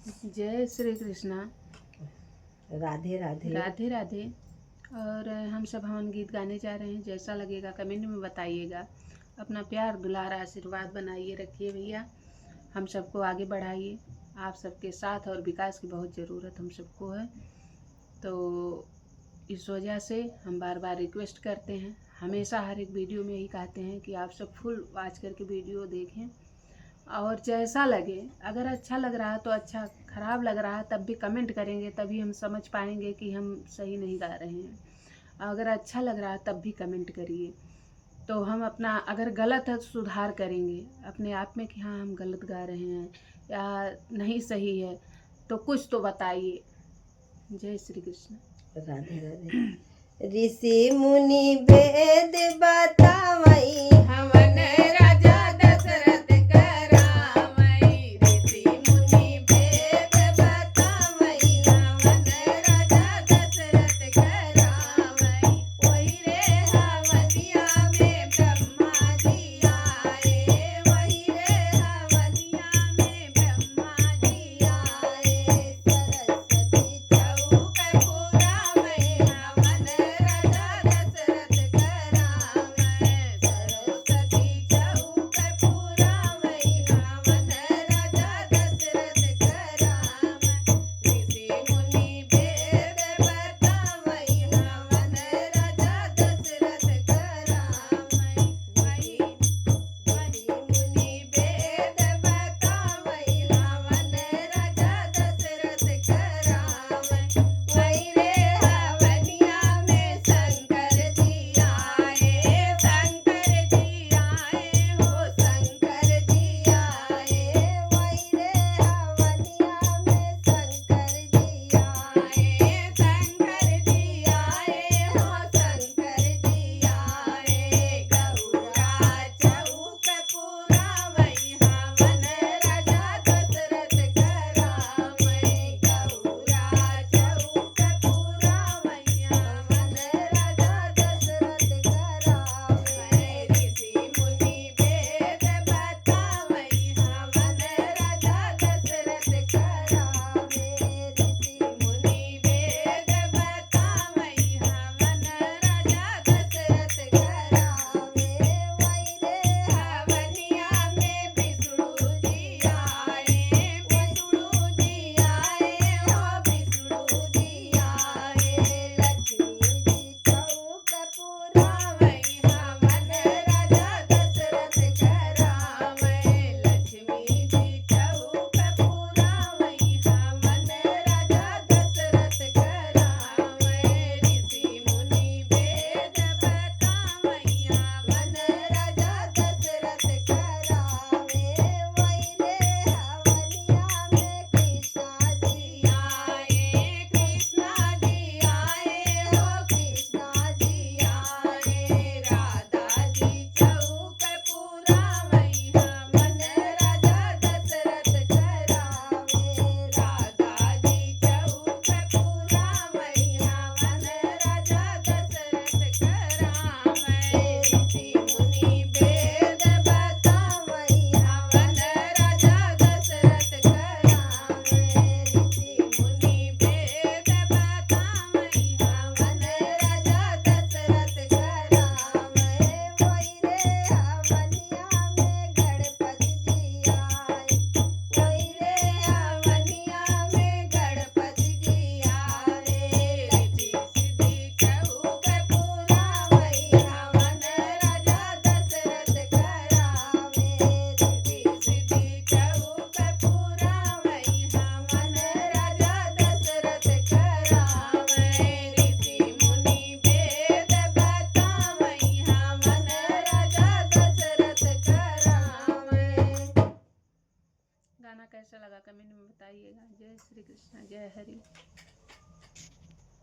जय श्री कृष्णा। राधे राधे। राधे राधे। और हम सब हवन गीत गाने जा रहे हैं। जैसा लगेगा कमेंट में बताइएगा। अपना प्यार दुलार आशीर्वाद बनाइए रखिए भैया। हम सबको आगे बढ़ाइए। आप सबके साथ और विकास की बहुत ज़रूरत हम सबको है। तो इस वजह से हम बार बार रिक्वेस्ट करते हैं। हमेशा हर एक वीडियो में यही कहते हैं कि आप सब फुल वॉच करके वीडियो देखें और जैसा लगे, अगर अच्छा लग रहा तो अच्छा, ख़राब लग रहा तब भी कमेंट करेंगे, तभी हम समझ पाएंगे कि हम सही नहीं गा रहे हैं। अगर अच्छा लग रहा तब भी कमेंट करिए, तो हम अपना, अगर गलत है तो सुधार करेंगे अपने आप में कि हाँ हम गलत गा रहे हैं या नहीं सही है, तो कुछ तो बताइए। जय श्री कृष्ण। राधे राधे। ऋषि मुनि वेद बतावई हवन राजा दशरथ करावई। ऋषि मुनि वेद बतावई हवन राजा दशरथ करावई। वही रे हवनिया में ब्रह्मा जी आए। वही रे हवनिया में ब्रह्मा जी आए। सरस्वती चौक पुरावई हवन राजा दशरथ करावई। सरस्वती चौक पुरावई हवन राजा दशरथ करावई। ऋषि मुनि वेद बतावई हवन राजा दशरथ करावई। वही मुनि वेद बतावई हवन राजा दशरथ करावई। वही रे हवनिया में शंकर जी आए। शंकर जी आए हो, शंकर जी आए। वही रे हवनिया में शंकर जी आए। शंकर जी आए हो, शंकर जी आए। गौरा चौक पुरावई हवन राजा दशरथ करावई। गौरा चौक पुरावई हवन राजा दशरथ करावई। ऋषि मुनि वेद बतावई हवन राजा दशरथ करावई। ऋषि मुनि वेद बतावई हवन राजा दशरथ करावई। वही रे हवनिया में विष्णु जी आए। विष्णु जी आए हो, विष्णु जी आए। लक्ष्मी जी चौक पुरावई हवन राजा दशरथ करावई। लक्ष्मी जी चौक पुरावई हवन राजा दशरथ करावई। ऋषि मुनि वेद बतावई हवन राजा दशरथ करावई। वही रे हवनिया में कृष्णा जी आए। कृष्णा जी आए हो, कृष्णा जी आए। राधा जी चौक पुरावई हवन राजा दशरथ करावई। राधा जी चौक पुरावई हवन राजा दशरथ करावई। ऋषि मुनि वेद बतावई हवन राजा दशरथ करावई। ऋषि मुनि वेद बतावई हवन राजा दशरथ करावई। वही रे हवनिया में गणपति जी आए। वही रे हवनिया में गणपति जी आए। ऋषि सिद्धि चौक पुरावई हवन राजा दशरथ करावई। ऋषि सिद्धि चौक पुरावई हवन राजा दशरथ करावई। ऋषि मुनि वेद बतावई हवन राजा दशरथ करावई। गाना कैसा लगा कमेंट में बताइएगा। जय श्री कृष्ण। जय हरि।